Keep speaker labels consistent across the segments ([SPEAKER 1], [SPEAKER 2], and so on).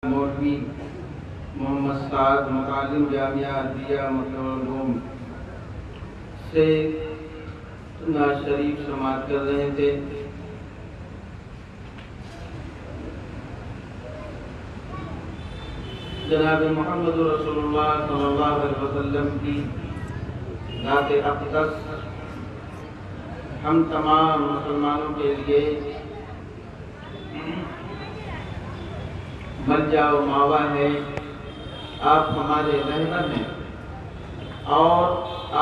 [SPEAKER 1] مولوی محمد سعد متعلم جامعہ عدلیہ مکرم سے نعت شریف سماعت کر رہے تھے۔ جناب محمد رسول اللہ صلی اللہ علیہ وسلم کی ذات اقدس ہم تمام مسلمانوں کے لیے ملجا و ماوا ہے۔ آپ ہمارے رہبر ہیں اور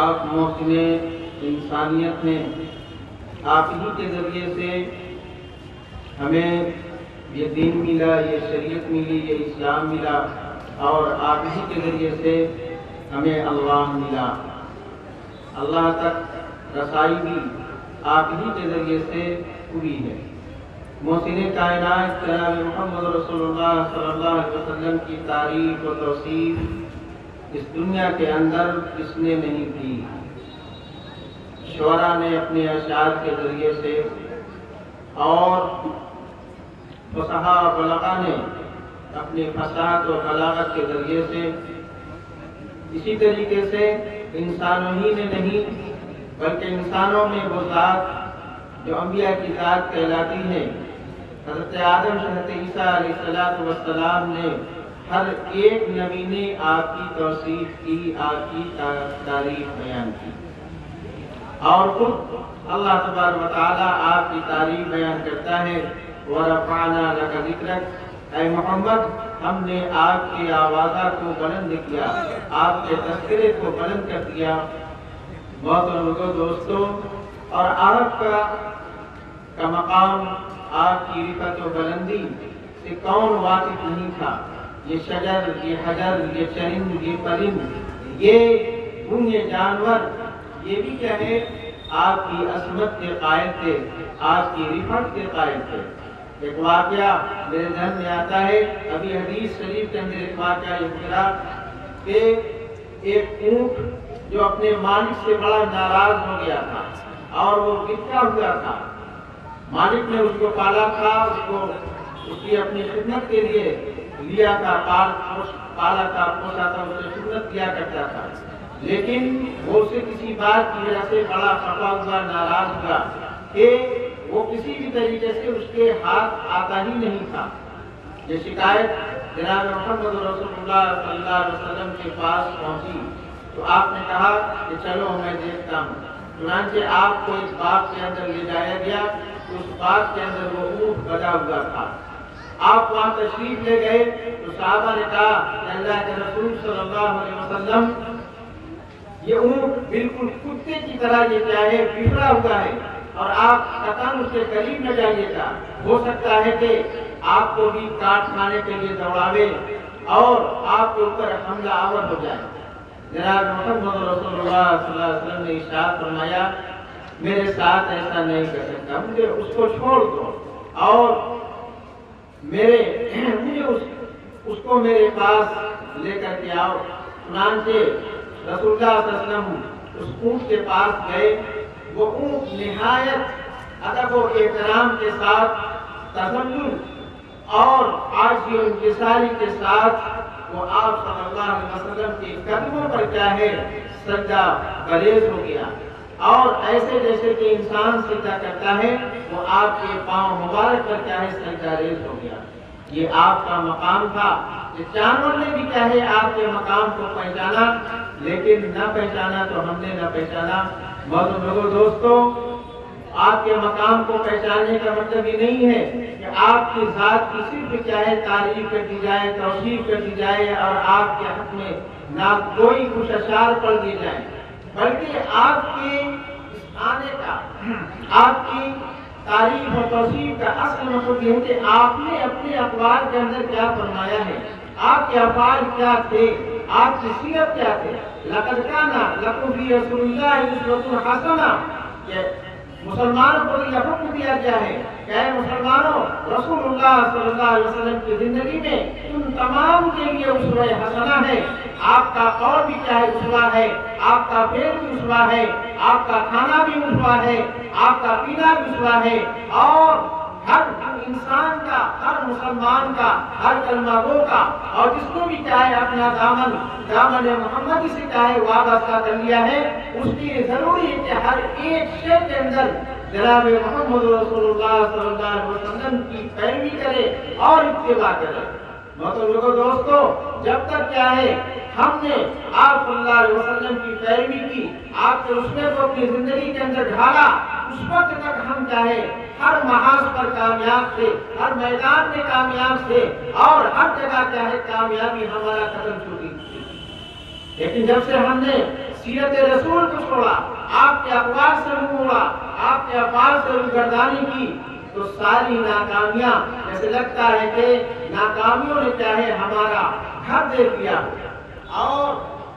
[SPEAKER 1] آپ محسن انسانیت ہیں۔ آپ ہی کے ذریعے سے ہمیں یہ دین ملا، یہ شریعت ملی، یہ اسلام ملا، اور آپ ہی کے ذریعے سے ہمیں اللہ ملا۔ اللہ تک رسائی بھی آپ ہی کے ذریعے سے ہوئی ہے۔ محسن کائنات جناب محمد رسول اللہ صلی اللہ علیہ وسلم کی تعریف و توصیف اس دنیا کے اندر کس نے نہیں کی۔ شعراء نے اپنے اشعار کے ذریعے سے اور فصحاء و بلغاء نے اپنے فصاحت و بلاغت کے ذریعے سے اسی طریقے سے انسانوں ہی نے نہیں بلکہ انسانوں میں وہ ذات جو انبیاء کی ذات کہلاتی ہے، حضرت آدم سے حضرت عیسیٰ علیہ السلام نے ہر ایک نبی نے آپ کی توصیف کی، آپ کی تعریف بیان کی، اور خود اللہ تبارک و تعالیٰ آپ کی تعریف بیان کرتا ہے۔ وَرَفَعْنَا لَكَ ذِكْرَكَ، اے محمد ہم نے آپ کے آوازہ کو بلند کیا، آپ کے تذکرے کو بلند کر دیا۔ محترم دوستوں، اور آپ کا مقام، آپ کی رفعت و بلندی سے کون واقف نہیں تھا؟ یہ شجر، یہ حجر، یہ چرند، یہ پرند، یہ گونگے جانور، یہ بھی کیا ہے؟ آپ کی عظمت کے قائل تھے، آپ کی رفعت کے قائل تھے۔ ایک واقعہ میرے ذہن میں آتا ہے، ابھی حدیث شریف کے اندر ایک واقعہ یہ گزرا کہ ایک اونٹ جو اپنے مالک سے بڑا ناراض ہو گیا تھا اور وہ بکا ہوا تھا، مالک نے اس کو پالا تھا، اس کی اپنی خدمت کے لیے لیا تھا، پالا تھا، پوسا تھا، اس سے خدمت کیا کرتا تھا، لیکن وہ اسے کسی بات کی وجہ سے بڑا خفا ہوا، ناراض ہوا کہ وہ کسی بھی طریقے سے اس کے ہاتھ آتا ہی نہیں تھا۔ یہ شکایت جناب محمد رسول اللہ صلی اللہ علیہ وسلم کے پاس پہنچی تو آپ نے کہا کہ چلو میں دیکھتا ہوں۔ چنانچہ آپ کو اس باغ کے اندر لے جایا گیا، اس باغ کے اندر وہ اونٹ بدا ہوا تھا۔ آپ وہاں تشریف لے گئے تو صحابہ نے کہا کہ اللہ کے رسول صلی اللہ علیہ وسلم، یہ اونٹ بالکل کتے کی طرح یہ کیا ہے؟ بگڑا ہوا ہے، اور آپ قطعاً اس کے قریب نہ جائیے گا، ہو سکتا ہے کہ آپ کو بھی کاٹ کھانے کے لیے دوڑاوے اور آپ کے اوپر حملہ آور ہو جائے۔ جناب محمد رسول اللہ صلی اللہ علیہ وسلم نے ارشاد فرمایا، میرے ساتھ ایسا نہیں کر سکتا، مجھے اس کو چھوڑ دو اور مجھے اس کو میرے پاس لے کر کے آؤ۔ چنانچہ رسول اللہ صلی اللہ علیہ وسلم اس اونٹ کے پاس گئے۔ وہ اونٹ نہایت ادب و احترام کے ساتھ، تذلل اور عاجزی و انکساری کے ساتھ وہ آپ صلی اللہ علیہ وسلم کے قدموں پر کیا ہے؟ سجدہ گریز ہو گیا، اور ایسے جیسے کہ انسان سجدہ کرتا ہے وہ آپ کے پاؤں مبارک پر کیا ہے؟ سجدہ ریز ہو گیا۔ یہ آپ کا مقام تھا۔ جانور نے بھی کیا ہے؟ آپ کے مقام کو پہچانا، لیکن نہ پہچانا تو ہم نے نہ پہچانا۔ محترم دوستوں، آپ کے مقام کو پہچاننے کا مطلب یہ نہیں ہے کہ آپ کی ذات کی صرف کیا ہے؟ تعریف کر دی جائے، توصیف کر دی جائے اور آپ کے حق میں نہ کوئی کچھ اشعار پڑھ دیے جائیں، بلکہ آپ کے اس آنے کا، آپ کی تعریف اور توصیف کا اصل مقصد یہ ہے کہ آپ نے اپنے اقوال کے اندر کیا فرمایا ہے، آپ کے افعال کیا تھے، آپ کی سیرت کیا تھے۔ لقد کان لکم فی رسول اللہ اسوۃ حسنہ، کہ مسلمانوں کو یہ حکم دیا گیا ہے کہ اے مسلمانوں، رسول اللہ صلی اللہ علیہ وسلم کی زندگی میں تم تمام کے لیے اسوہ حسنہ ہے۔ آپ کا قول بھی کیا ہے؟ اسوہ ہے، آپ کا فعل بھی اسوہ ہے، آپ کا کھانا بھی اسوہ ہے، آپ کا پینا بھی اسوہ ہے، اور ہر انسان کا، ہر مسلمان کا، ہر کلمہ گو کا، اور جس کو بھی چاہے اپنا دامن محمدی سے چاہے وابستہ کر لیا ہے، اس کے لیے ضروری ہے کہ ہر ایک شے کے اندر جناب محمد رسول اللہ صلی اللہ علیہ وسلم کی پیروی کرے اور اتباع کرے۔ محترم دوستو، جب تک کیا ہے ہم نے آپ صلی اللہ علیہ وسلم کی پیروی کی، آپ کے رسمے کو اپنی زندگی کے اندر ڈھالا، اس وقت تک ہم چاہے ہر محاذ پر کامیاب تھے، ہر میدان میں کامیاب تھے، اور ہر جگہ چاہے کامیابی ہمارا قدم چھوٹی تھی۔ لیکن جب سے ہم نے سیرت رسول کو چھوڑا، آپ کے اقوال سے منہ موڑا، آپ کے افعال سے روگردانی کی، تو ساری ناکامیاں جیسے لگتا ہے کہ ناکامیوں نے چاہے ہمارا گھر دیکھ لیا، اور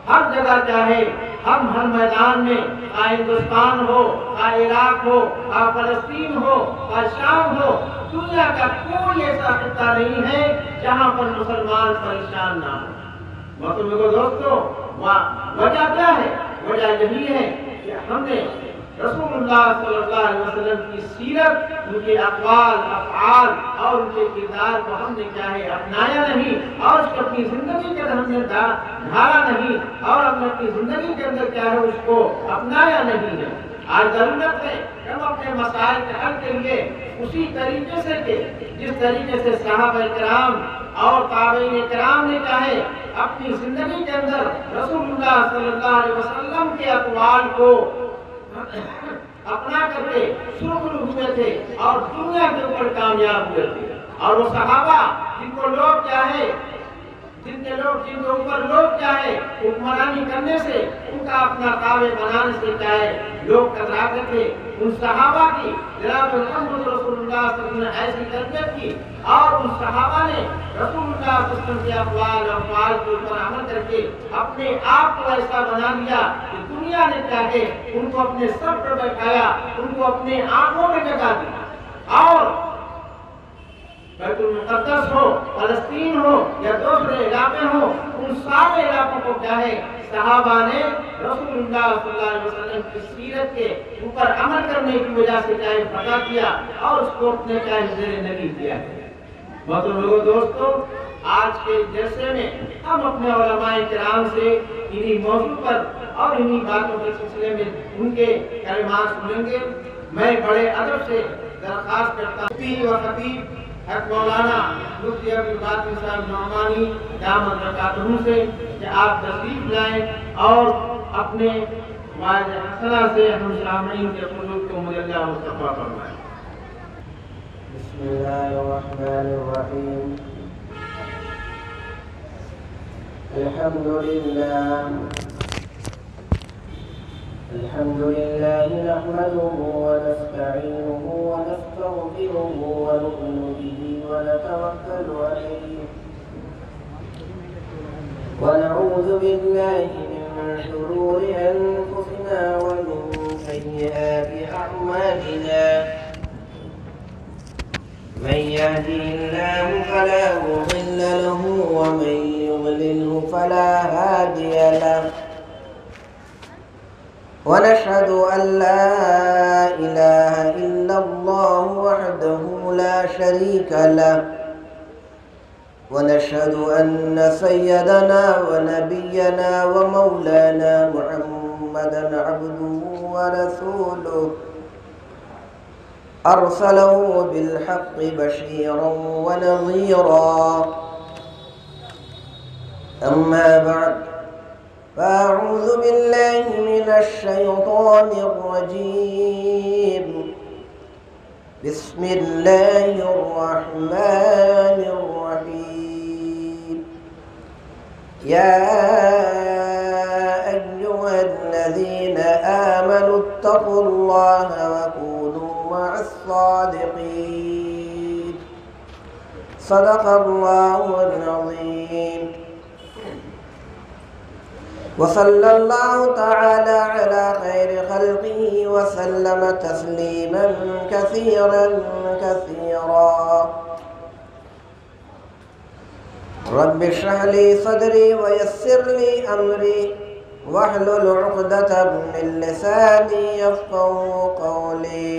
[SPEAKER 1] ہر جگہ چاہے ہم ہر میدان میں، خواہ ہندوستان ہو، خواہ عراق ہو، خواہ فلسطین ہو، خواہ شام ہو، دنیا کا کوئی ایسا خطہ نہیں ہے جہاں پر مسلمان پریشان نہ ہو۔ محترم دوستو، وجہ کیا ہے؟ وجہ یہی ہے کہ ہم نے رسول اللہ صلی اللہ علیہ وسلم کی سیرت، ان کے اقوال، افعال اور ان کے کردار کو ہم نے کیا ہے اپنایا نہیں، اور اس کو اپنی زندگی کے اندر ہم نے ڈھالا نہیں، اور ہم نے اپنی زندگی کے اندر کیا ہے اس کو اپنایا نہیں ہے۔ آج ضرورت ہے کہ ہم اپنے مسائل کے حل کے لیے اسی طریقے سے کہ جس طریقے سے صحابہ کرام اور تابعین کرام نے چاہے اپنی زندگی کے اندر رسول اللہ صلی اللہ علیہ وسلم کے اقوال کو اپنا کر کے سرخرو ہوئے تھے اور دنیا کے اوپر کامیاب ہوئے تھے، اور وہ صحابہ جن کو لوگ چاہے، جن کے اوپر لوگ چاہے حکمرانی کرنے سے، ان کا اپنا تابع بنانے سے چاہے لوگ کتراتے تھے، ان صحابہ کی جناب محمد رسول اللہ صلی اللہ علیہ وسلم نے ایسی تربیت کی، اور ان صحابہ نے رسول اللہ صلی اللہ علیہ وسلم کے اقوال اور افعال کے اوپر عمل کر کے اپنے آپ کو ایسا بنا لیا کہ دنیا نے چاہے ان کو اپنے سر پر بیٹھایا، ان کو اپنے آنکھوں میں جگہ دی، اور بیت المقدس ہو، فلسطین ہو یا دوسرے علاقے ہوں، ان سارے علاقوں کو چاہے صحابہ نے رسول اللہ صلی اللہ علیہ وسلم کی سیرت کے اوپر عمل کرنے کی وجہ سے چاہے فتح کیا، اور اس کو اپنے چاہے زیر نگی کیا ہے۔ محترم دوستو، آج کے جلسے میں ہم اپنے علماء کرام سے انہی موضوع پر اور انہی باتوں کے سلسلے میں ان کے کلمات سنیں گے۔ میں بڑے ادب سے درخواست کرتا ہوں و خطیب حضرت مولانا مفتی عبدالباقی صاحب نعمانی دامت برکاتہ سے کہ آپ تشریف لائیں اور اپنے واعظ حسنہ سے ہم سامعین کے قلوب کو مجلہ مصطفیٰ فرمائیں۔
[SPEAKER 2] بسم اللہ الرحمن الرحیم۔ الحمد لله نحمده ونستعينه ونستغفره ونؤمن به ونتوكل عليه ونعوذ بالله من شرور أنفسنا ومن سيئات أعمالنا، من يهده الله فلا مضل له ومن يضلله فلا هادي له، ونشهد أن لا إله إلا الله وحده لا شريك له، ونشهد أن سيدنا ونبينا ومولانا محمدا عبده ورسوله، أرسله بالحق بشيرا ونظيرا، أما بعد، فأعوذ بالله من الشيطان الرجيم، بسم الله الرحمن الرحيم، يا أيها الذين آمنوا اتقوا الله وكونوا مع الصادقين، صدق الله العظيم، وصلى الله تعالى على خير خلقه وسلم تسليما كثيرا كثيرا. رب اشرح لي صدري ويسر لي أمري واحلل عقدة من لساني يفقهوا قولي.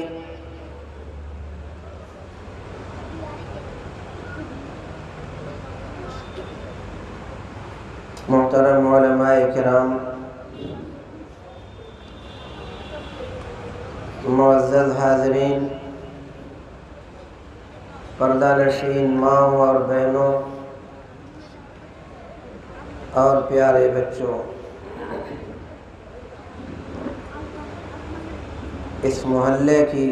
[SPEAKER 2] محترم علماء کرام، معزز حاضرین، پردہ نشین ماؤں اور بہنوں اور پیارے بچوں، اس محلے کی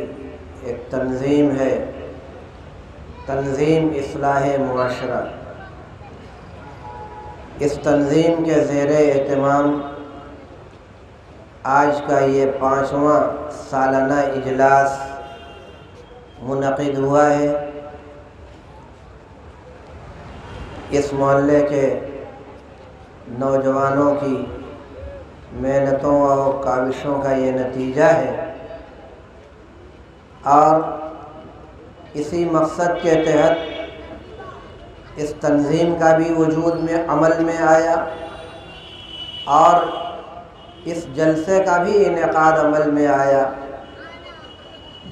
[SPEAKER 2] ایک تنظیم ہے، تنظیم اصلاح معاشرہ۔ اس تنظیم کے زیر اہتمام آج کا یہ 5واں سالانہ اجلاس منعقد ہوا ہے۔ اس محلے کے نوجوانوں کی محنتوں اور کاوشوں کا یہ نتیجہ ہے، اور اسی مقصد کے تحت اس تنظیم کا بھی وجود میں عمل میں آیا اور اس جلسے کا بھی انعقاد عمل میں آیا،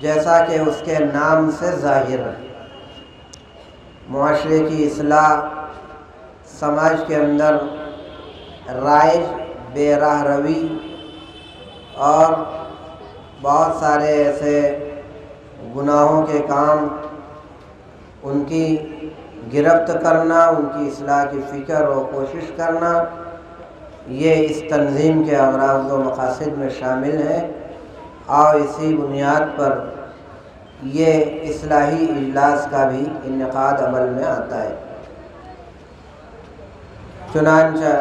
[SPEAKER 2] جیسا کہ اس کے نام سے ظاہر ہے۔ معاشرے کی اصلاح، سماج کے اندر رائج بے راہ روی اور بہت سارے ایسے گناہوں کے کام، ان کی گرفت کرنا، ان کی اصلاح کی فکر اور کوشش کرنا، یہ اس تنظیم کے اغراض و مقاصد میں شامل ہے، اور اسی بنیاد پر یہ اصلاحی اجلاس کا بھی انعقاد عمل میں آتا ہے۔ چنانچہ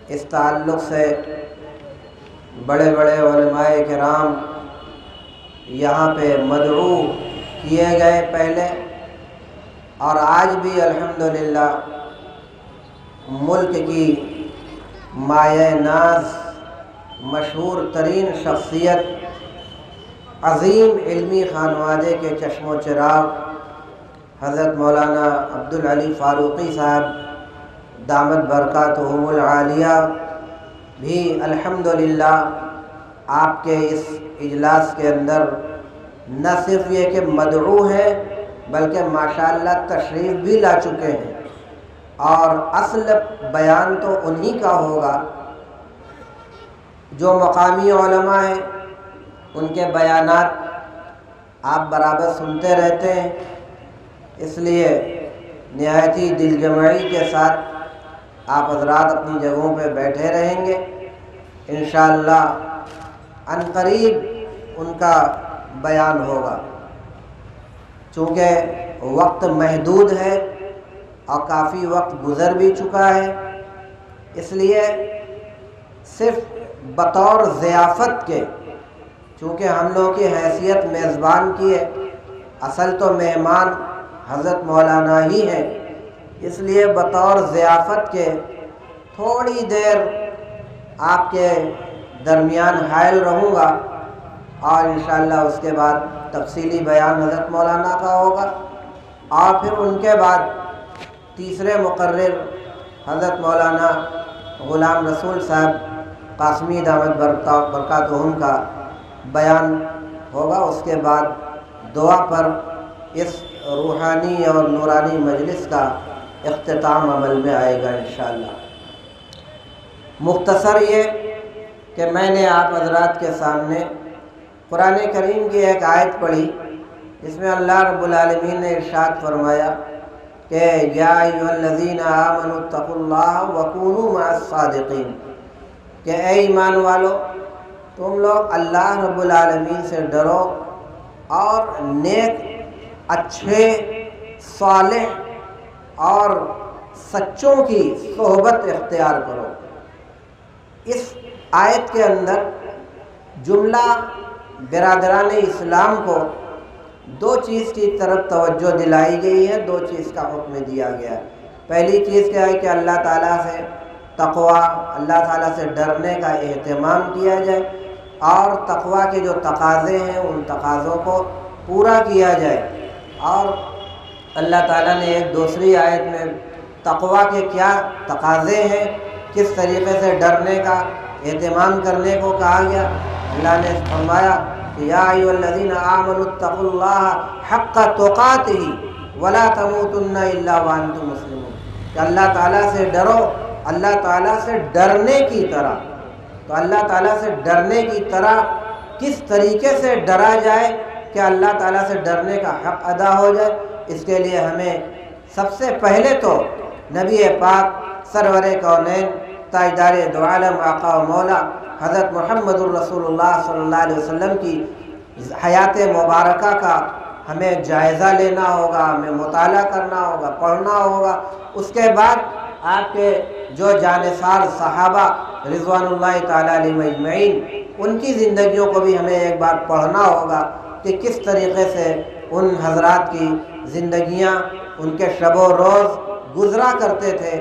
[SPEAKER 2] اس تعلق سے بڑے بڑے علماء کرام یہاں پہ مدعو کیے گئے پہلے، اور آج بھی الحمدللہ ملک کی مایہ ناز مشہور ترین شخصیت، عظیم علمی خانوادے کے چشم و چراغ حضرت مولانا عبدالعلی فاروقی صاحب دامت برکاتہم العالیہ بھی الحمدللہ آپ کے اس اجلاس کے اندر نہ صرف یہ کہ مدعو ہیں بلکہ ماشاءاللہ تشریف بھی لا چکے ہیں، اور اصل بیان تو انہی کا ہوگا۔ جو مقامی علماء ہیں ان کے بیانات آپ برابر سنتے رہتے ہیں، اس لیے نہایتی دل جمعی کے ساتھ آپ حضرات اپنی جگہوں پہ بیٹھے رہیں گے۔ انشاءاللہ عنقریب ان کا بیان ہوگا۔ چونکہ وقت محدود ہے اور کافی وقت گزر بھی چکا ہے، اس لیے صرف بطور ضیافت کے، چونکہ ہم لوگوں کی حیثیت میزبان کی ہے، اصل تو مہمان حضرت مولانا ہی ہیں، اس لیے بطور ضیافت کے تھوڑی دیر آپ کے درمیان حائل رہوں گا، اور انشاءاللہ اس کے بعد تفصیلی بیان حضرت مولانا کا ہوگا، اور پھر ان کے بعد تیسرے مقرر حضرت مولانا غلام رسول صاحب قاسمی دامت برکاتہم کا بیان ہوگا۔ اس کے بعد دعا پر اس روحانی اور نورانی مجلس کا اختتام عمل میں آئے گا انشاءاللہ۔ مختصر یہ کہ میں نے آپ حضرات کے سامنے قرآن کریم کی ایک آیت پڑھی، جس میں اللہ رب العالمین نے ارشاد فرمایا کہ یا ایھا الذین آمنوا اتقوا اللہ وکونوا مع الصادقین، کہ اے ایمان والو تم لوگ اللہ رب العالمین سے ڈرو اور نیک، اچھے، صالح اور سچوں کی صحبت اختیار کرو۔ اس آیت کے اندر جملہ برادران اسلام کو دو چیز کی طرف توجہ دلائی گئی ہے، دو چیز کا حکم دیا گیا ہے۔ پہلی چیز کیا ہے کہ اللہ تعالیٰ سے تقوی، اللہ تعالیٰ سے ڈرنے کا اہتمام کیا جائے، اور تقوی کے جو تقاضے ہیں ان تقاضوں کو پورا کیا جائے۔ اور اللہ تعالیٰ نے ایک دوسری آیت میں تقوی کے کیا تقاضے ہیں، کس طریقے سے ڈرنے کا اہتمام کرنے کو کہا گیا۔ اللہ نے فرمایا کہ یا ایھا الذین آمنوا اتقوا اللہ حق تقاتہ ولا تموتن الا وانتم مسلمون، کہ اللہ تعالیٰ سے ڈرو اللہ تعالیٰ سے ڈرنے کی طرح، تو اللہ تعالیٰ سے ڈرنے کی طرح کس طریقے سے ڈرا جائے کہ اللہ تعالیٰ سے ڈرنے کا حق ادا ہو جائے، اس کے لیے ہمیں سب سے پہلے تو نبی پاک سرور کونین تاجدار دو عالم آقا و مولا حضرت محمد الرسول اللہ صلی اللہ علیہ وسلم کی حیات مبارکہ کا ہمیں جائزہ لینا ہوگا، ہمیں مطالعہ کرنا ہوگا، پڑھنا ہوگا۔ اس کے بعد آپ کے جو جانثار صحابہ رضوان اللہ تعالیٰ علیہم اجمعین، ان کی زندگیوں کو بھی ہمیں ایک بار پڑھنا ہوگا کہ کس طریقے سے ان حضرات کی زندگیاں، ان کے شب و روز گزرا کرتے تھے۔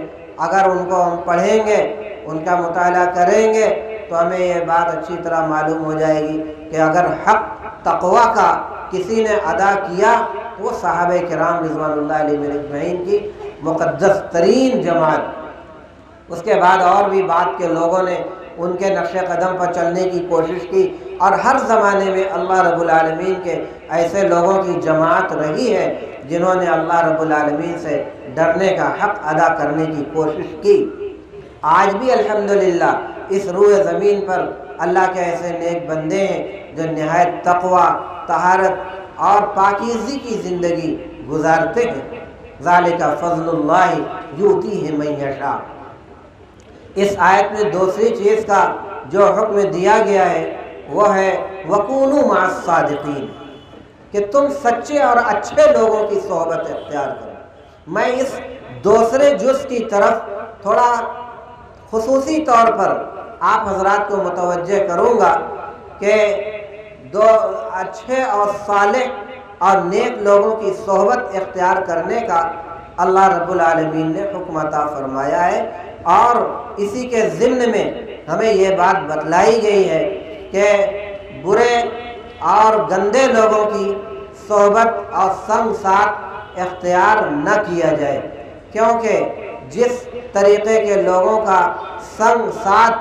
[SPEAKER 2] اگر ان کو ہم پڑھیں گے، ان کا مطالعہ کریں گے تو ہمیں یہ بات اچھی طرح معلوم ہو جائے گی کہ اگر حق تقوی کا کسی نے ادا کیا تو وہ صحابہ کرام رضوان اللہ علیہ اجمعین کی مقدس ترین جماعت۔ اس کے بعد اور بھی بعد کے لوگوں نے ان کے نقش قدم پر چلنے کی کوشش کی، اور ہر زمانے میں اللہ رب العالمین کے ایسے لوگوں کی جماعت رہی ہے جنہوں نے اللہ رب العالمین سے ڈرنے کا حق ادا کرنے کی کوشش کی۔ آج بھی الحمدللہ اس روئے زمین پر اللہ کے ایسے نیک بندے ہیں جو نہایت تقوی، طہارت اور پاکیزگی کی زندگی گزارتے ہیں۔ ذالک فضل اللہ یؤتیہ من یشاء۔ اس آیت میں دوسری چیز کا جو حکم دیا گیا ہے وہ ہے وَكُونُوا مَعَ الصَّادِقِينَ، کہ تم سچے اور اچھے لوگوں کی صحبت اختیار کرو۔ میں اس دوسرے جز کی طرف تھوڑا خصوصی طور پر آپ حضرات کو متوجہ کروں گا کہ دو اچھے اور صالح اور نیک لوگوں کی صحبت اختیار کرنے کا اللہ رب العالمین نے حکم عطا فرمایا ہے، اور اسی کے ضمن میں ہمیں یہ بات بتلائی گئی ہے کہ برے اور گندے لوگوں کی صحبت اور سنگ ساتھ اختیار نہ کیا جائے، کیونکہ جس طریقے کے لوگوں کا سنگ ساتھ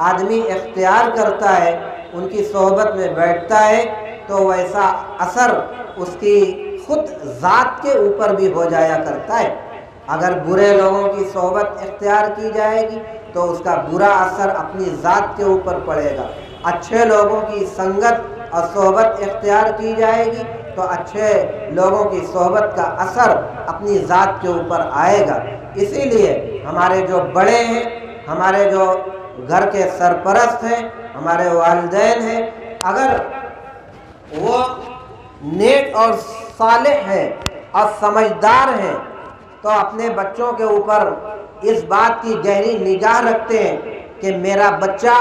[SPEAKER 2] آدمی اختیار کرتا ہے، ان کی صحبت میں بیٹھتا ہے، تو ویسا اثر اس کی خود ذات کے اوپر بھی ہو جایا کرتا ہے۔ اگر برے لوگوں کی صحبت اختیار کی جائے گی تو اس کا برا اثر اپنی ذات کے اوپر پڑے گا۔ اچھے لوگوں کی سنگت اور صحبت اختیار کی جائے گی تو اچھے لوگوں کی صحبت کا اثر اپنی ذات کے اوپر آئے گا۔ اسی لیے ہمارے جو بڑے ہیں، ہمارے جو گھر کے سرپرست ہیں، ہمارے والدین ہیں، اگر وہ نیک اور صالح ہیں اور سمجھدار ہیں تو اپنے بچوں کے اوپر اس بات کی گہری نگاہ رکھتے ہیں کہ میرا بچہ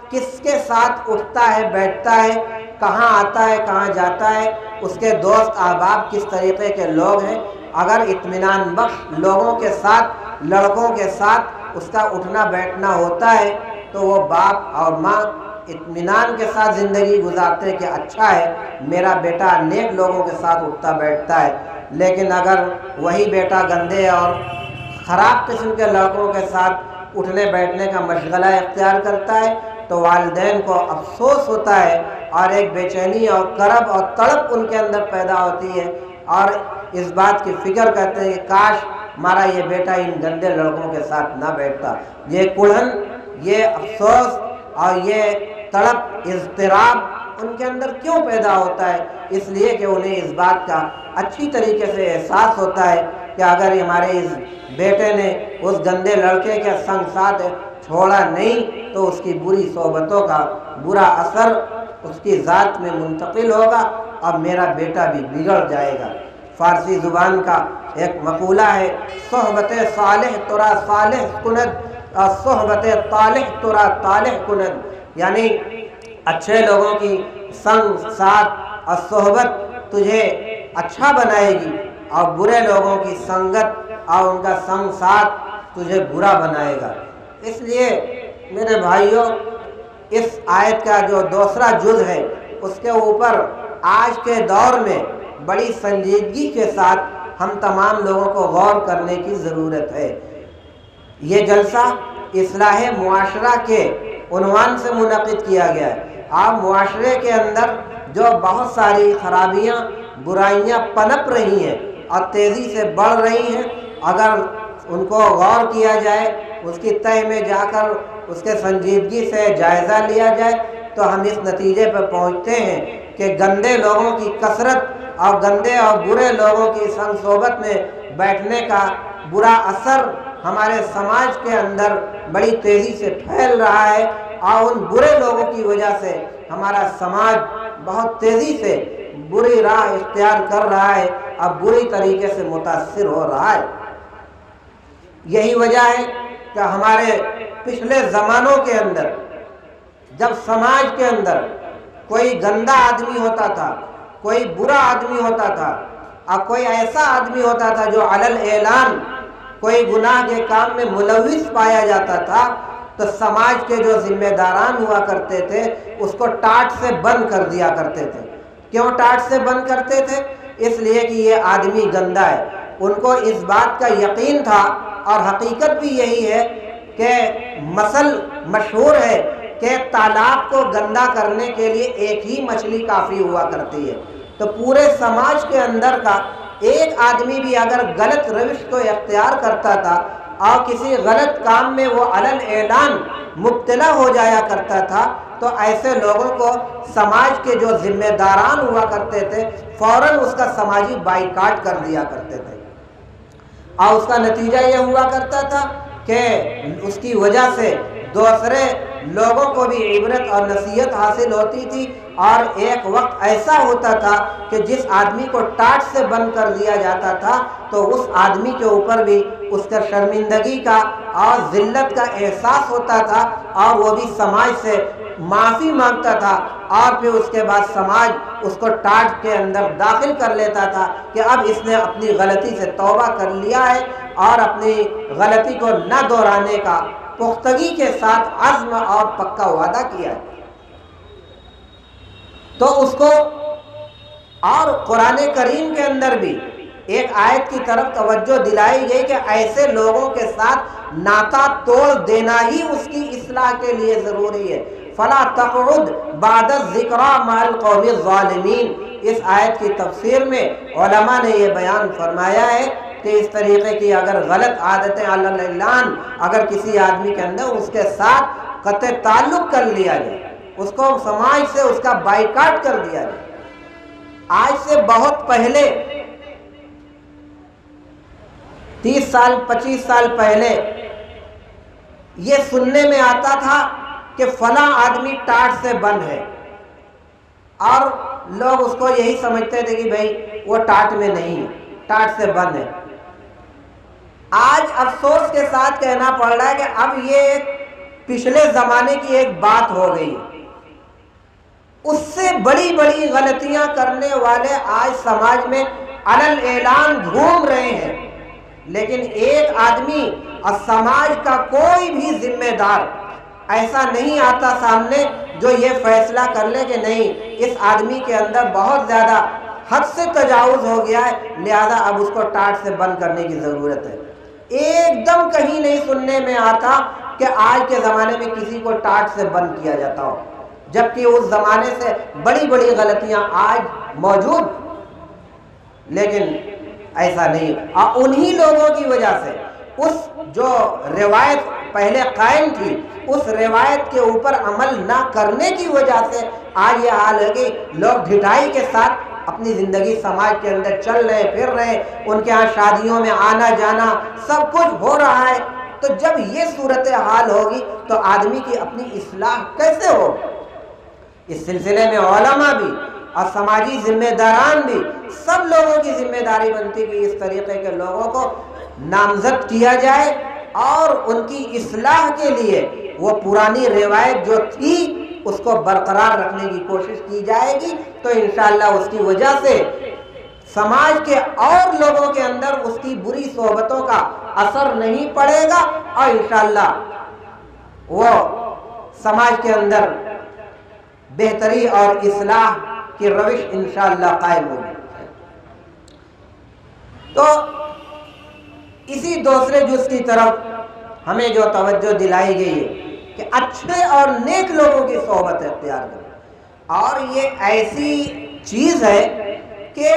[SPEAKER 2] کس کے ساتھ اٹھتا ہے، بیٹھتا ہے، کہاں آتا ہے، کہاں جاتا ہے، اس کے دوست احباب کس طریقے کے لوگ ہیں۔ اگر اطمینان بخش لوگوں کے ساتھ، لڑکوں کے ساتھ اس کا اٹھنا بیٹھنا ہوتا ہے تو وہ باپ اور ماں اطمینان کے ساتھ زندگی گزارتے کہ اچھا ہے میرا بیٹا نیک لوگوں کے ساتھ اٹھتا بیٹھتا ہے۔ لیکن اگر وہی بیٹا گندے اور خراب قسم کے لڑکوں کے ساتھ اٹھنے بیٹھنے کا مشغلہ اختیار کرتا ہے تو والدین کو افسوس ہوتا ہے، اور ایک بے چینی اور کرب اور تڑپ ان کے اندر پیدا ہوتی ہے، اور اس بات کی فکر کرتے ہیں کہ کاش ہمارا یہ بیٹا ان گندے لڑکوں کے ساتھ نہ بیٹھتا۔ یہ کڑھن، یہ افسوس اور یہ تڑپ، اضطراب ان کے اندر کیوں پیدا ہوتا ہے؟ اس لیے کہ انہیں اس بات کا اچھی طریقے سے احساس ہوتا ہے کہ اگر ہمارے اس بیٹے نے اس گندے لڑکے کے سنگ ساتھ چھوڑا نہیں تو اس کی بری صحبتوں کا برا اثر اس کی ذات میں منتقل ہوگا اور میرا بیٹا بھی بگڑ جائے گا۔ فارسی زبان کا ایک مقولہ ہے، صحبت صالح ترا صالح کند اور صحبت طالح ترا طالح کند، یعنی اچھے لوگوں کی سنگ ساتھ اور صحبت تجھے اچھا بنائے گی، اور برے لوگوں کی سنگت اور ان کا سنگ ساتھ تجھے برا بنائے گا۔ اس لیے میرے بھائیوں، اس آیت کا جو دوسرا جز ہے اس کے اوپر آج کے دور میں بڑی سنجیدگی کے ساتھ ہم تمام لوگوں کو غور کرنے کی ضرورت ہے۔ یہ جلسہ اصلاح معاشرہ کے عنوان سے منعقد کیا گیا ہے۔ آپ معاشرے کے اندر جو بہت ساری خرابیاں، برائیاں پنپ رہی ہیں اور تیزی سے بڑھ رہی ہیں، اگر ان کو غور کیا جائے اس کی تہ میں جا کر اس کے سنجیدگی سے جائزہ لیا جائے تو ہم اس نتیجے پر پہنچتے ہیں کہ گندے لوگوں کی کثرت اور گندے اور برے لوگوں کی سنگ صحبت میں بیٹھنے کا برا اثر ہمارے سماج کے اندر بڑی تیزی سے پھیل رہا ہے، اور ان برے لوگوں کی وجہ سے ہمارا سماج بہت تیزی سے بری راہ اختیار کر رہا ہے، اب بری طریقے سے متاثر ہو رہا ہے۔ یہی وجہ ہے کہ ہمارے پچھلے زمانوں کے اندر جب سماج کے اندر کوئی گندا آدمی ہوتا تھا، کوئی برا آدمی ہوتا تھا، اور کوئی ایسا آدمی ہوتا تھا جو علل اعلان کوئی گناہ کے کام میں ملوث پایا جاتا تھا، تو سماج کے جو ذمہ داران ہوا کرتے تھے اس کو ٹاٹ سے بند کر دیا کرتے تھے۔ کیوں ٹاٹ سے بند کرتے تھے؟ اس لیے کہ یہ آدمی گندا ہے۔ ان کو اس بات کا یقین تھا، اور حقیقت بھی یہی ہے کہ مثل مشہور ہے کہ تالاب کو گندا کرنے کے لیے ایک ہی مچھلی کافی ہوا کرتی ہے۔ تو پورے سماج کے اندر کا ایک آدمی بھی اگر غلط روش کو اختیار کرتا تھا اور کسی غلط کام میں وہ علل اعلان مبتلا ہو جایا کرتا تھا، تو ایسے لوگوں کو سماج کے جو ذمہ داران ہوا کرتے تھے فوراً اس کا سماجی بائیکاٹ کر دیا کرتے تھے، اور اس کا نتیجہ یہ ہوا کرتا تھا کہ اس کی وجہ سے دوسرے لوگوں کو بھی عبرت اور نصیحت حاصل ہوتی تھی، اور ایک وقت ایسا ہوتا تھا کہ جس آدمی کو ٹاٹ سے بند کر دیا جاتا تھا تو اس آدمی کے اوپر بھی اس کا شرمندگی کا اور ذلت کا احساس ہوتا تھا، اور وہ بھی سماج سے معافی مانگتا تھا، اور پھر اس کے بعد سماج اس کو ٹاٹ کے اندر داخل کر لیتا تھا کہ اب اس نے اپنی غلطی سے توبہ کر لیا ہے اور اپنی غلطی کو نہ دہرانے کا پختگی کے ساتھ عزم اور پکا وعدہ کیا ہے۔ تو اس کو، اور قرآن کریم کے اندر بھی ایک آیت کی طرف توجہ دلائی گئی کہ ایسے لوگوں کے ساتھ ناتا توڑ دینا ہی اس کی اصلاح کے لیے ضروری ہے۔ فَلَا تَقْعُدْ بَعْدَ الذِّكْرَىٰ مَعَ الْقَوْمِ الظَّالِمِينَ۔ اس آیت کی تفسیر میں علماء نے یہ بیان فرمایا ہے کہ اس طریقے کی اگر غلط عادتیں علل اعلان اگر کسی آدمی کے اندر، اس کے ساتھ قطع تعلق کر لیا جائے، اس کو سماج سے اس کا بائیکاٹ کر دیا جائے۔ آج سے بہت پہلے 30 سال 25 سال پہلے یہ سننے میں آتا تھا کہ فلاں آدمی ٹاٹ سے بند ہے، اور لوگ اس کو یہی سمجھتے تھے کہ بھائی وہ ٹاٹ میں نہیں ہے، ٹاٹ سے بند ہے۔ آج افسوس کے ساتھ کہنا پڑ رہا ہے کہ اب یہ پچھلے زمانے کی ایک بات ہو گئی، اس سے بڑی بڑی غلطیاں کرنے والے آج سماج میں علل اعلان گھوم رہے ہیں، لیکن ایک آدمی اور سماج کا کوئی بھی ذمہ دار ایسا نہیں آتا سامنے جو یہ فیصلہ کر لے کہ نہیں، اس آدمی کے اندر بہت زیادہ حد سے تجاوز ہو گیا ہے، لہذا اب اس کو ٹاٹ سے بند کرنے کی ضرورت ہے۔ ایک دم کہیں نہیں سننے میں آتا کہ آج کے زمانے میں کسی کو ٹاٹ سے بند کیا جاتا ہو، جبکہ اس زمانے سے بڑی بڑی غلطیاں آج موجود، لیکن ایسا نہیں۔ اور انہی لوگوں کی وجہ سے اس جو روایت پہلے قائم تھی، اس روایت کے اوپر عمل نہ کرنے کی وجہ سے آج یہ حال ہے کہ لوگ ڈھٹائی کے ساتھ اپنی زندگی سماج کے اندر چل رہے پھر رہے، ان کے ہاں شادیوں میں آنا جانا سب کچھ ہو رہا ہے۔ تو جب یہ صورتحال ہوگی تو آدمی کی اپنی اصلاح کیسے ہو؟ اس سلسلے میں علماء بھی اور سماجی ذمہ داران بھی سب لوگوں کی ذمہ داری بنتی کہ اس طریقے کے لوگوں کو نامزد کیا جائے، اور ان کی اصلاح کے لیے وہ پرانی روایت جو تھی اس کو برقرار رکھنے کی کوشش کی جائے گی، تو انشاءاللہ اس کی وجہ سے سماج کے اور لوگوں کے اندر اس کی بری صحبتوں کا اثر نہیں پڑے گا، اور انشاءاللہ وہ سماج کے اندر بہتری اور اصلاح کی روش انشاءاللہ قائم ہوگی۔ تو اسی دوسرے جز کی طرف ہمیں جو توجہ دلائی گئی ہے کہ اچھے اور نیک لوگوں کی صحبت اختیار کریں، اور یہ ایسی چیز ہے کہ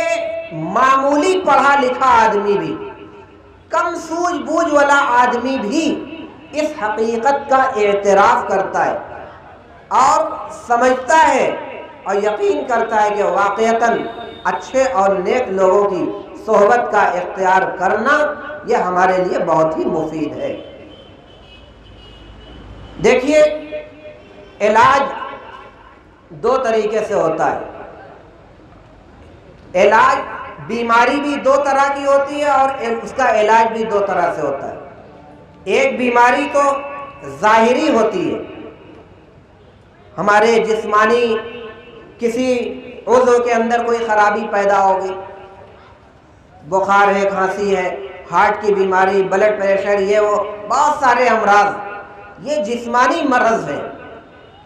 [SPEAKER 2] معمولی پڑھا لکھا آدمی بھی، کم سوجھ بوجھ والا آدمی بھی اس حقیقت کا اعتراف کرتا ہے اور سمجھتا ہے اور یقین کرتا ہے کہ واقعتاً اچھے اور نیک لوگوں کی صحبت کا اختیار کرنا یہ ہمارے لیے بہت ہی مفید ہے۔ دیکھیے، علاج دو طریقے سے ہوتا ہے۔ علاج، بیماری بھی دو طرح کی ہوتی ہے اور اس کا علاج بھی دو طرح سے ہوتا ہے۔ ایک بیماری تو ظاہری ہوتی ہے، ہمارے جسمانی کسی عضو کے اندر کوئی خرابی پیدا ہو گئی، بخار ہے، کھانسی ہے، ہارٹ کی بیماری، بلڈ پریشر، یہ وہ بہت سارے امراض، یہ جسمانی مرض ہے،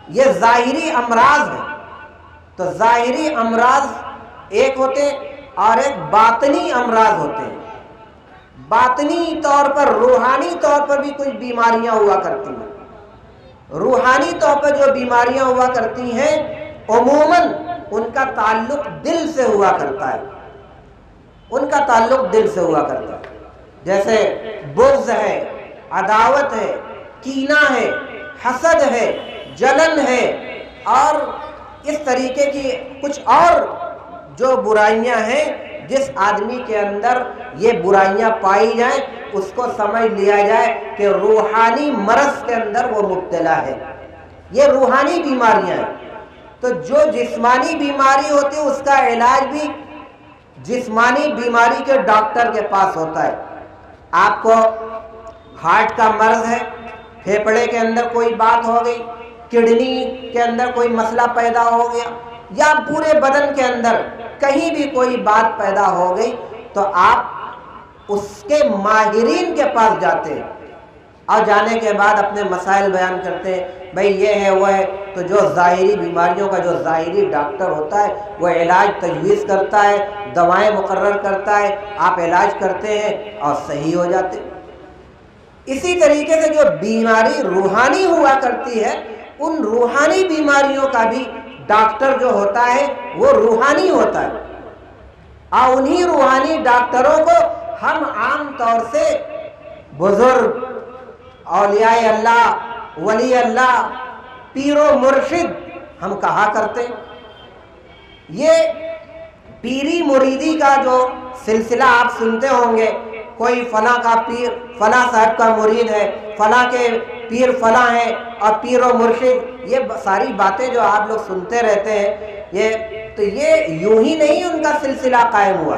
[SPEAKER 2] یہ ظاہری امراض ہیں۔ تو ظاہری امراض ایک ہوتے ہیں اور ایک باطنی امراض ہوتے ہیں۔ باطنی طور پر، روحانی طور پر بھی کچھ بیماریاں ہوا کرتی ہیں۔ روحانی طور پر جو بیماریاں ہوا کرتی ہیں عموماً ان کا تعلق دل سے ہوا کرتا ہے، ان کا تعلق دل سے ہوا کرتا ہے، جیسے بغض ہے، عداوت ہے، کینہ ہے، حسد ہے، جلن ہے، اور اس طریقے کی کچھ اور جو برائیاں ہیں۔ جس آدمی کے اندر یہ برائیاں پائی جائیں اس کو سمجھ لیا جائے کہ روحانی مرض کے اندر وہ مبتلا ہے، یہ روحانی بیماریاں ہیں۔ تو جو جسمانی بیماری ہوتی ہے اس کا علاج بھی جسمانی بیماری کے ڈاکٹر کے پاس ہوتا ہے۔ آپ کو ہارٹ کا مرض ہے، پھیپھڑے کے اندر کوئی بات ہو گئی، کڈنی کے اندر کوئی مسئلہ پیدا ہو گیا، یا پورے بدن کے اندر کہیں بھی کوئی بات پیدا ہو گئی، تو آپ اس کے ماہرین کے پاس جاتے ہیں اور جانے کے بعد اپنے مسائل بیان کرتے ہیں، بھئی یہ ہے وہ ہے۔ تو جو ظاہری بیماریوں کا جو ظاہری ڈاکٹر ہوتا ہے وہ علاج تجویز کرتا ہے، دوائیں مقرر کرتا ہے، آپ علاج کرتے ہیں اور صحیح ہو جاتے ہیں۔ اسی طریقے سے جو بیماری روحانی ہوا کرتی ہے ان روحانی بیماریوں کا بھی ڈاکٹر جو ہوتا ہے وہ روحانی ہوتا ہے، اور انہی روحانی ڈاکٹروں کو ہم عام طور سے بزرگ، اولیاء اللہ، ولی اللہ، پیر و مرشد ہم کہا کرتے ہیں۔ یہ پیری مریدی کا جو سلسلہ آپ سنتے ہوں گے، کوئی فلاں کا پیر فلاں صاحب کا مرید ہے، فلاں کے پیر فلاں ہیں، اور پیر و مرشد، یہ ساری باتیں جو آپ لوگ سنتے رہتے ہیں، یہ یوں ہی نہیں ان کا سلسلہ قائم ہوا۔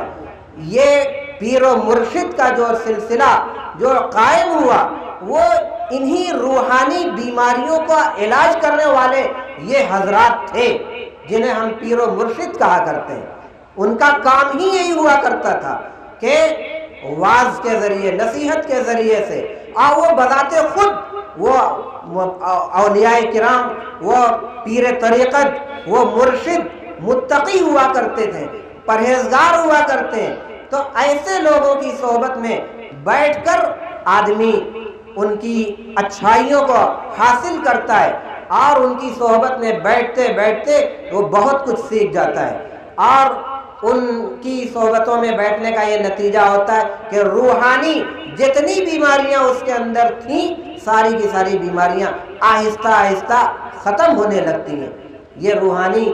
[SPEAKER 2] یہ پیر و مرشد کا جو سلسلہ جو قائم ہوا وہ انہی روحانی بیماریوں کا علاج کرنے والے یہ حضرات تھے جنہیں ہم پیر و مرشد کہا کرتے ہیں۔ ان کا کام ہی یہی ہوا کرتا تھا کہ واعظ کے ذریعے، نصیحت کے ذریعے سے، اور وہ بذات خود وہ اولیاء کرام، وہ پیر طریقت، وہ مرشد متقی ہوا کرتے تھے، پرہیزگار ہوا کرتے ہیں۔ تو ایسے لوگوں کی صحبت میں بیٹھ کر آدمی ان کی اچھائیوں کو حاصل کرتا ہے، اور ان کی صحبت میں بیٹھتے بیٹھتے وہ بہت کچھ سیکھ جاتا ہے، اور ان کی صحبتوں میں بیٹھنے کا یہ نتیجہ ہوتا ہے کہ روحانی جتنی بیماریاں اس کے اندر تھیں ساری کی ساری بیماریاں آہستہ آہستہ ختم ہونے لگتی ہیں۔ یہ روحانی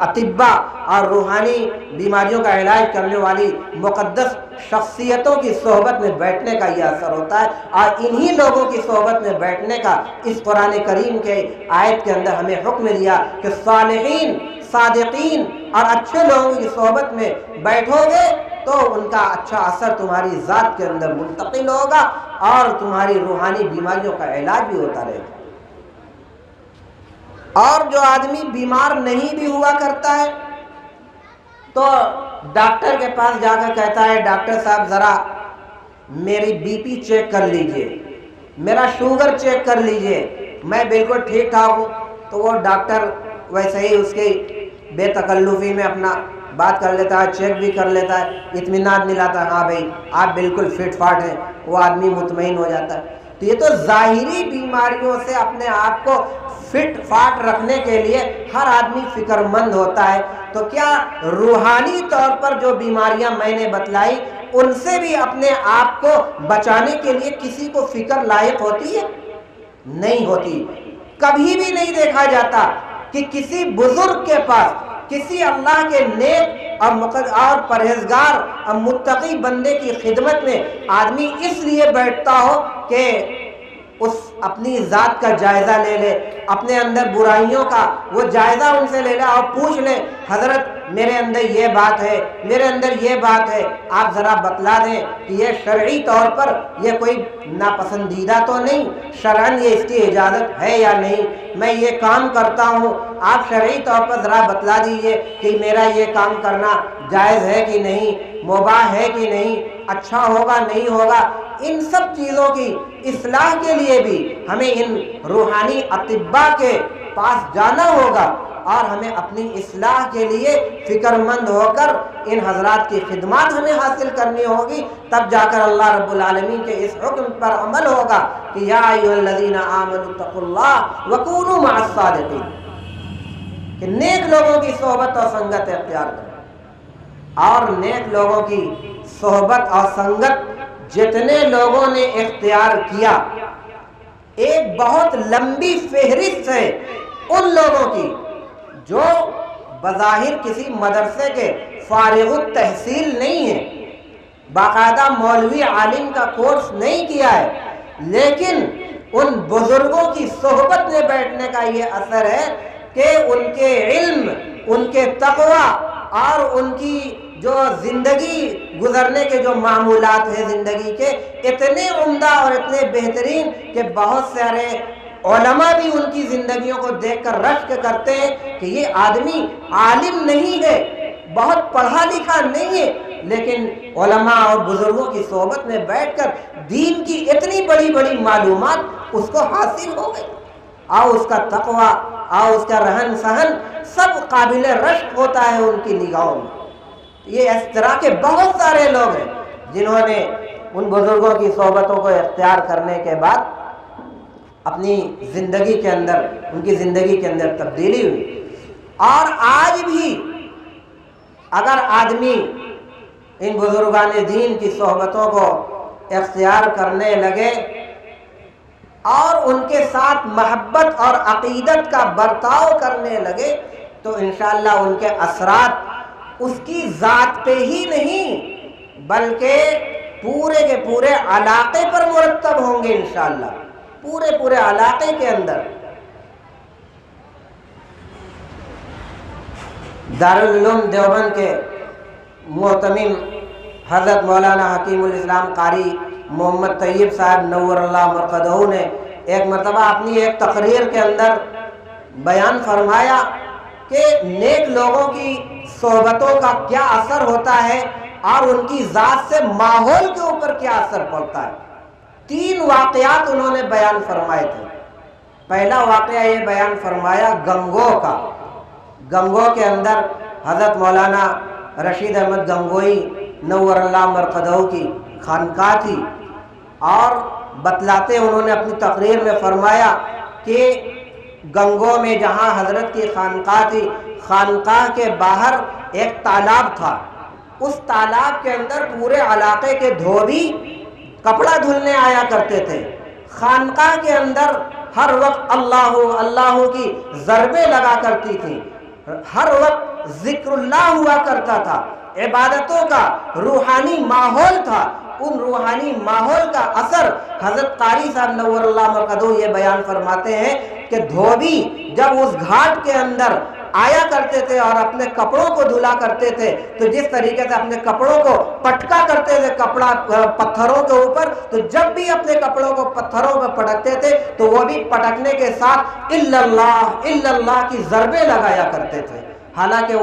[SPEAKER 2] اطباء اور روحانی بیماریوں کا علاج کرنے والی مقدس شخصیتوں کی صحبت میں بیٹھنے کا یہ اثر ہوتا ہے، اور انہی لوگوں کی صحبت میں بیٹھنے کا اس قرآن کریم کے آیت کے اندر ہمیں حکم دیا کہ صالحین، صادقین اور اچھے لوگوں کی صحبت میں بیٹھو گے تو ان کا اچھا اثر تمہاری ذات کے اندر منتقل ہوگا، اور تمہاری روحانی بیماریوں کا علاج بھی ہوتا رہے گا۔ اور جو آدمی بیمار نہیں بھی ہوا کرتا ہے تو ڈاکٹر کے پاس جا کر کہتا ہے، ڈاکٹر صاحب ذرا میری بی پی چیک کر لیجئے، میرا شوگر چیک کر لیجئے، میں بالکل ٹھیک ٹھاک ہوں۔ تو وہ ڈاکٹر ویسے ہی اس کی بے تکلفی میں اپنا بات کر لیتا ہے، چیک بھی کر لیتا ہے، اطمینان دلاتا ہے، ہاں بھائی آپ بالکل فٹ فاٹ ہیں، وہ آدمی مطمئن ہو جاتا ہے۔ تو یہ تو ظاہری بیماریوں سے اپنے آپ کو فٹ فاٹ رکھنے کے لیے ہر آدمی فکر مند ہوتا ہے، تو کیا روحانی طور پر جو بیماریاں میں نے بتلائی ان سے بھی اپنے آپ کو بچانے کے لیے کسی کو فکر لائق ہوتی ہے؟ نہیں ہوتی۔ کبھی بھی نہیں دیکھا جاتا کہ کسی بزرگ کے پاس، کسی اللہ کے نیک اور پرہیزگار اور متقی بندے کی خدمت میں آدمی اس لیے بیٹھتا ہو کہ اس اپنی ذات کا جائزہ لے لے، اپنے اندر برائیوں کا وہ جائزہ ان سے لے لے اور پوچھ لے، حضرت میرے اندر یہ بات ہے، میرے اندر یہ بات ہے، آپ ذرا بتلا دیں کہ یہ شرعی طور پر یہ کوئی ناپسندیدہ تو نہیں، شرعاً یہ اس کی اجازت ہے یا نہیں، میں یہ کام کرتا ہوں، آپ شرعی طور پر ذرا بتلا دیجئے کہ میرا یہ کام کرنا جائز ہے کہ نہیں، مباح ہے کہ نہیں، اچھا ہوگا نہیں ہوگا۔ ان سب چیزوں کی اصلاح کے لیے بھی ہمیں ان روحانی اطباء کے پاس جانا ہوگا اور ہمیں اپنی اصلاح کے لیے فکر مند ہو کر ان حضرات کی خدمات ہمیں حاصل کرنی ہوگی، تب جا کر اللہ رب العالمین کے اس حکم پر عمل ہوگا کہ یا ایھا الذین آمنوا اتقوا اللہ وکونوا مع الصادقین، کہ نیک لوگوں کی صحبت اور سنگت اختیار کریں۔ اور نیک لوگوں کی صحبت اور سنگت جتنے لوگوں نے اختیار کیا، ایک بہت لمبی فہرست ہے ان لوگوں کی جو بظاہر کسی مدرسے کے فارغ التحصیل نہیں ہیں، باقاعدہ مولوی عالم کا کورس نہیں کیا ہے، لیکن ان بزرگوں کی صحبت میں بیٹھنے کا یہ اثر ہے کہ ان کے علم، ان کے تقوی اور ان کی جو زندگی گزرنے کے جو معمولات ہیں زندگی کے اتنے عمدہ اور اتنے بہترین کہ بہت سارے علماء بھی ان کی زندگیوں کو دیکھ کر رشک کرتے ہیں کہ یہ آدمی عالم نہیں ہے، بہت پڑھا لکھا نہیں ہے، لیکن علماء اور بزرگوں کی صحبت میں بیٹھ کر دین کی اتنی بڑی بڑی معلومات اس کو حاصل ہو گئی، اور اس کا تقوی اور اس کا رہن سہن سب قابل رشک ہوتا ہے ان کی نگاہوں میں۔ یہ اس طرح کے بہت سارے لوگ ہیں جنہوں نے ان بزرگوں کی صحبتوں کو اختیار کرنے کے بعد اپنی زندگی کے اندر، ان کی زندگی کے اندر تبدیلی ہوئی۔ اور آج بھی اگر آدمی ان بزرگان دین کی صحبتوں کو اختیار کرنے لگے اور ان کے ساتھ محبت اور عقیدت کا برتاؤ کرنے لگے تو انشاءاللہ ان کے اثرات اس کی ذات پہ ہی نہیں بلکہ پورے کے پورے علاقے پر مرتب ہوں گے انشاءاللہ، پورے علاقے کے اندر۔ دارالعلوم دیوبند کے محتمم حضرت مولانا حکیم الاسلام قاری محمد طیب صاحب نور اللہ مرقدہ نے ایک مرتبہ اپنی ایک تقریر کے اندر بیان فرمایا کہ نیک لوگوں کی صحبتوں کا کیا اثر ہوتا ہے اور ان کی ذات سے ماحول کے اوپر کیا اثر پڑتا ہے۔ 3 واقعات انہوں نے بیان فرمائے تھے۔ پہلا واقعہ یہ بیان فرمایا گنگو کا۔ گنگو کے اندر حضرت مولانا رشید احمد گنگوئی نور اللہ مرقدہ کی خانقاہ تھی، اور بتلاتے انہوں نے اپنی تقریر میں فرمایا کہ گنگو میں جہاں حضرت کی خانقاہ تھی، خانقاہ کے باہر ایک تالاب تھا، اس تالاب کے اندر پورے علاقے کے دھوبی کپڑا دھلنے آیا کرتے تھے۔ خانقاہ کے اندر ہر وقت اللہ اللہ کی ضربیں لگا کرتی تھی، ہر وقت ذکر اللہ ہوا کرتا تھا، عبادتوں کا روحانی ماحول تھا۔ ان روحانی ماحول کا اثر حضرت قاری صاحب نور اللہ مرقدہ یہ بیان فرماتے ہیں کہ دھوبی جب اس گھاٹ کے اندر آیا کرتے تھے اور اپنے کپڑوں کو دھلا کرتے تھے تو جس طریقے سے اپنے کپڑوں کو پٹکا کرتے تھے کپڑا پتھروں کے اوپر، تو جب بھی اپنے کپڑوں کو پتھروں پر پٹکتے تھے تو وہ بھی پٹکنے کے ساتھ الا اللہ کی ضربیں لگایا کرتے تھے۔ حالانکہ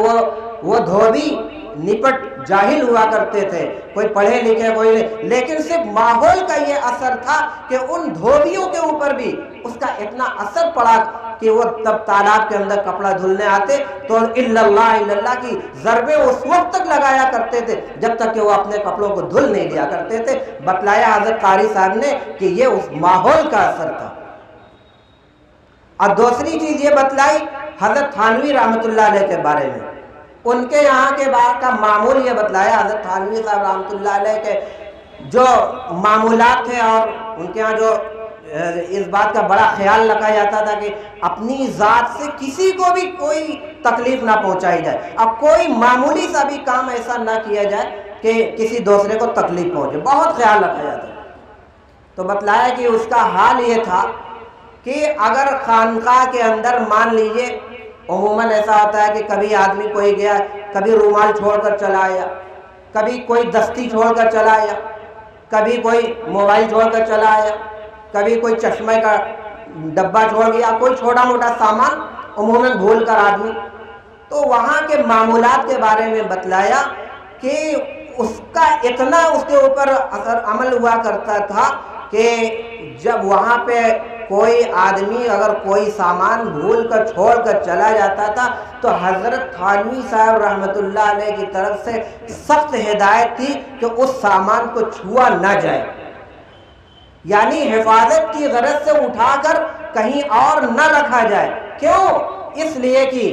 [SPEAKER 2] وہ دھوبی نپٹ جاہل ہوا کرتے تھے، کوئی پڑھے لکھے کوئی نہیں، لیکن صرف ماحول کا یہ اثر تھا کہ ان دھوبیوں کے اوپر بھی اس کا اتنا اثر پڑا کہ وہ تب تالاب کے اندر کپڑا دھلنے آتے تو الا اللہ کی ضربیں اس وقت تک لگایا کرتے تھے جب تک کہ وہ اپنے کپڑوں کو دھل نہیں لیا کرتے تھے۔ بتلایا حضرت قاری صاحب نے کہ یہ اس ماحول کا اثر تھا۔ اور دوسری چیز یہ بتلائی حضرت تھانوی رحمۃ اللہ علیہ کے بارے میں ان کے یہاں کے بعد کا معمول یہ بتلایا حضرت تھانوی صاحب رحمۃ اللہ علیہ کے جو معمولات تھے، اور ان کے یہاں جو اس بات کا بڑا خیال رکھا جاتا تھا کہ اپنی ذات سے کسی کو بھی کوئی تکلیف نہ پہنچائی جائے، اب کوئی معمولی سا بھی کام ایسا نہ کیا جائے کہ کسی دوسرے کو تکلیف پہنچے، بہت خیال رکھا جاتا ہے۔ تو بتلایا کہ اس کا حال یہ تھا کہ اگر خانقاہ کے اندر مان لیجئے عموماً ایسا ہوتا ہے کہ کبھی آدمی کوئی گیا، کبھی رومال چھوڑ کر چلا آیا، کبھی کوئی دستی چھوڑ کر چلا آیا، کبھی کوئی موبائل چھوڑ کر چلا آیا، کبھی کوئی چشمے کا ڈبہ چھوڑ گیا، کوئی چھوٹا موٹا سامان عموماً بھول کر آدمی، تو وہاں کے معمولات کے بارے میں بتلایا کہ اس کا اتنا اس کے اوپر اثر عمل ہوا کرتا تھا کہ جب وہاں پہ کوئی آدمی اگر کوئی سامان بھول کر چھوڑ کر چلا جاتا تھا تو حضرت تھانوی صاحب رحمۃ اللہ علیہ کی طرف سے سخت ہدایت تھی کہ اس سامان کو چھوا نہ جائے، یعنی حفاظت کی غرض سے اٹھا کر کہیں اور نہ رکھا جائے۔ کیوں؟ اس لیے کہ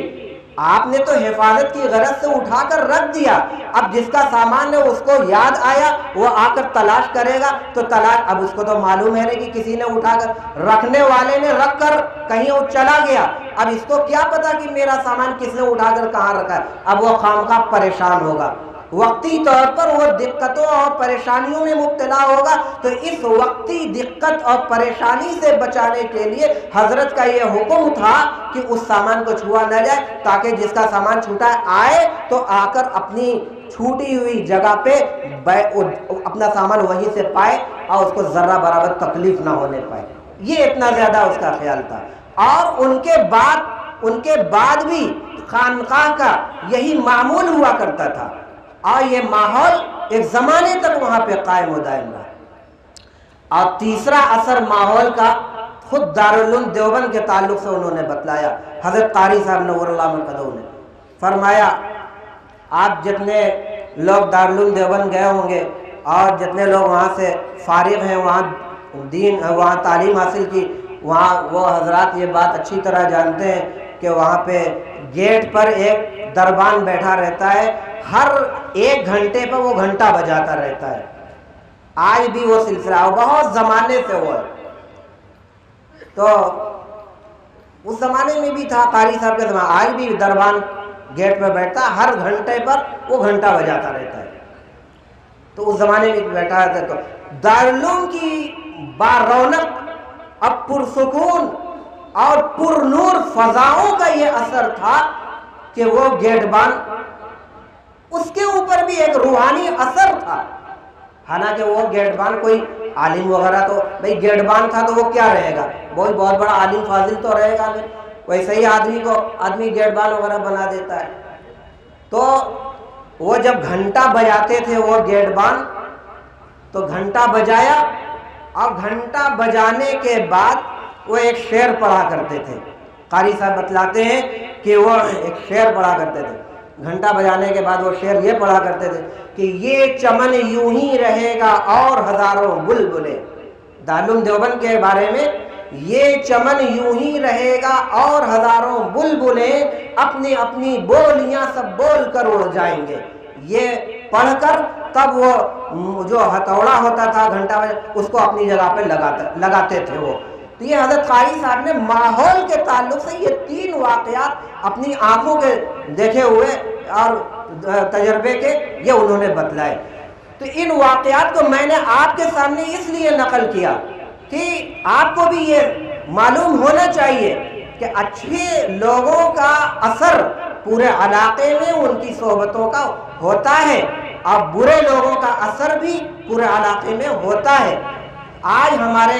[SPEAKER 2] آپ نے تو حفاظت کی غرض سے اٹھا کر رکھ دیا، اب جس کا سامان ہے اس کو یاد آیا وہ آ کر تلاش کرے گا تو تلاش، اب اس کو تو معلوم ہے کہ کسی نے اٹھا کر، رکھنے والے نے رکھ کر کہیں وہ چلا گیا، اب اس کو کیا پتا کہ میرا سامان کس نے اٹھا کر کہاں رکھا ہے، اب وہ خامخواہ پریشان ہوگا، وقتی طور پر وہ دقتوں اور پریشانیوں میں مبتلا ہوگا۔ تو اس وقتی دقت اور پریشانی سے بچانے کے لیے حضرت کا یہ حکم تھا کہ اس سامان کو چھوا نہ جائے، تاکہ جس کا سامان چھوٹا آئے تو آ کر اپنی چھوٹی ہوئی جگہ پہ اپنا سامان وہیں سے پائے اور اس کو ذرہ برابر تکلیف نہ ہونے پائے۔ یہ اتنا زیادہ اس کا خیال تھا، اور ان کے بعد بھی خانقاہ کا یہی معمول ہوا کرتا تھا، اور یہ ماحول ایک زمانے تک وہاں پہ قائم و دائم رہا۔ اور تیسرا اثر ماحول کا خود دارالعلوم دیوبند کے تعلق سے انہوں نے بتلایا۔ حضرت قاری صاحب نور اللہ مرقدہ نے فرمایا، آپ جتنے لوگ دارالعلوم دیوبند گئے ہوں گے اور جتنے لوگ وہاں سے فارغ ہیں، وہاں تعلیم حاصل کی، وہاں وہ حضرات یہ بات اچھی طرح جانتے ہیں کہ وہاں پہ گیٹ پر ایک دربان بیٹھا رہتا ہے، ہر 1 گھنٹے پر وہ گھنٹا بجاتا رہتا ہے۔ آج بھی وہ سلسلہ بہت زمانے سے ہوا ہے، تو اس زمانے میں بھی تھا قاری صاحب کے زمانے، آج بھی دربان گیٹ پہ بیٹھتا، ہر گھنٹے پر وہ گھنٹا بجاتا رہتا ہے، تو اس زمانے میں بیٹھا رہتا ہے۔ تو دارالعلوم کی بارونق اب پرسکون اور پر نور فضاؤں کا یہ اثر تھا کہ وہ گیٹبان، اس کے اوپر بھی ایک روحانی اثر تھا، حالانکہ وہ گیٹبان کوئی عالم وغیرہ، تو بھئی گیٹبان تھا تو وہ کیا رہے گا، وہی بہت بڑا عالم فاضل تو رہے گا نہیں، ویسے ہی آدمی گیٹبان وغیرہ بنا دیتا ہے۔ تو وہ جب گھنٹا بجاتے تھے وہ گیٹبان، تو گھنٹا بجایا، اور گھنٹا بجانے کے بعد وہ ایک شعر پڑھا کرتے تھے۔ قاری صاحب بتلاتے ہیں کہ وہ ایک شعر پڑھا کرتے تھے، گھنٹا بجانے کے بعد وہ شعر یہ پڑھا کرتے تھے کہ یہ چمن یوں ہی رہے گا اور ہزاروں بلبلیں، دارالعلوم دیوبند کے بارے میں، یہ چمن یوں ہی رہے گا اور ہزاروں بلبلیں اپنی اپنی بولیاں سب بول کر اڑ جائیں گے۔ یہ پڑھ کر تب وہ جو ہتھوڑا ہوتا تھا گھنٹا بجا، اس کو اپنی جگہ پہ لگاتے تھے وہ۔ تو یہ حضرت قاری صاحب نے ماحول کے تعلق سے یہ 3 واقعات اپنی آنکھوں کے دیکھے ہوئے اور تجربے کے یہ انہوں نے بتلائے۔ تو ان واقعات کو میں نے آپ کے سامنے اس لیے نقل کیا کہ آپ کو بھی یہ معلوم ہونا چاہیے کہ اچھے لوگوں کا اثر پورے علاقے میں ان کی صحبتوں کا ہوتا ہے، اور برے لوگوں کا اثر بھی پورے علاقے میں ہوتا ہے۔ آج ہمارے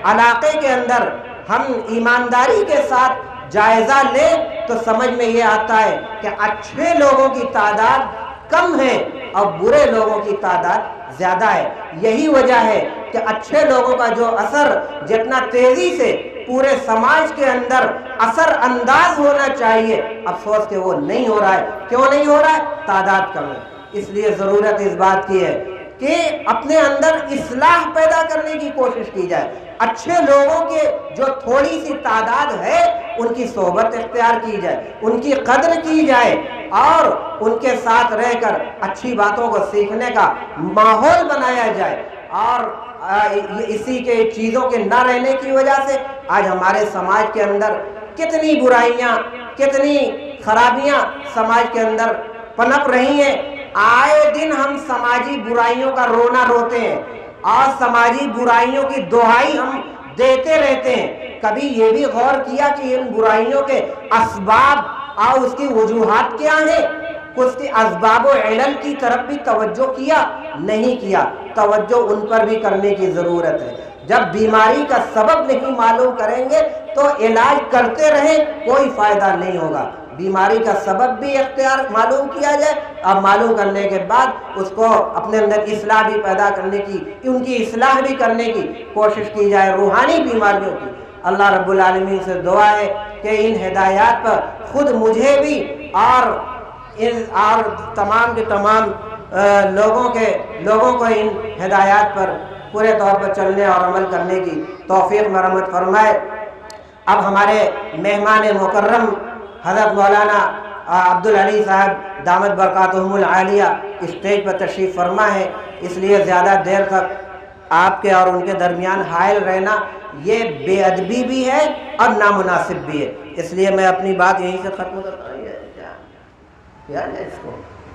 [SPEAKER 2] علاقے کے اندر ہم ایمانداری کے ساتھ جائزہ لیں تو سمجھ میں یہ آتا ہے کہ اچھے لوگوں کی تعداد کم ہے اور برے لوگوں کی تعداد زیادہ ہے۔ یہی وجہ ہے کہ اچھے لوگوں کا جو اثر جتنا تیزی سے پورے سماج کے اندر اثر انداز ہونا چاہیے، افسوس کہ وہ نہیں ہو رہا ہے۔ کیوں نہیں ہو رہا ہے؟ تعداد کم ہے۔ اس لیے ضرورت اس بات کی ہے کہ اپنے اندر اصلاح پیدا کرنے کی کوشش کی جائے، اچھے لوگوں کے جو تھوڑی سی تعداد ہے ان کی صحبت اختیار کی جائے، ان کی قدر کی جائے، اور ان کے ساتھ رہ کر اچھی باتوں کو سیکھنے کا ماحول بنایا جائے۔ اور اسی کے چیزوں کے نہ رہنے کی وجہ سے آج ہمارے سماج کے اندر کتنی برائیاں، کتنی خرابیاں سماج کے اندر پنپ رہی ہیں۔ آئے دن ہم سماجی برائیوں کا رونا روتے ہیں اور سماجی برائیوں کی دہائی ہم دیتے رہتے ہیں۔ کبھی یہ بھی غور کیا کہ ان برائیوں کے اسباب اور اس کی وجوہات کیا ہیں؟ اس کے اسباب و علل کی طرف بھی توجہ کیا؟ نہیں کیا۔ توجہ ان پر بھی کرنے کی ضرورت ہے۔ جب بیماری کا سبب نہیں معلوم کریں گے تو علاج کرتے رہیں، کوئی فائدہ نہیں ہوگا۔ بیماری کا سبب بھی اختیار معلوم کیا جائے اور معلوم کرنے کے بعد اس کو اپنے اندر اصلاح بھی پیدا کرنے کی، ان کی اصلاح بھی کرنے کی کوشش کی جائے، روحانی بیماریوں کی۔ اللہ رب العالمین سے دعا ہے کہ ان ہدایات پر خود مجھے بھی اور تمام کے تمام لوگوں کو ان ہدایات پر پورے طور پر چلنے اور عمل کرنے کی توفیق مرحمت فرمائے۔ اب ہمارے مہمان مکرم حضرت مولانا عبدالعلی صاحب دامت برکاتہم العالیہ اسٹیج پر تشریف فرما ہے، اس لیے زیادہ دیر تک آپ کے اور ان کے درمیان حائل رہنا یہ بے ادبی بھی ہے اور نامناسب بھی ہے، اس لیے میں اپنی بات یہیں سے ختم کرتا ہوں۔ کیا ہے اس کو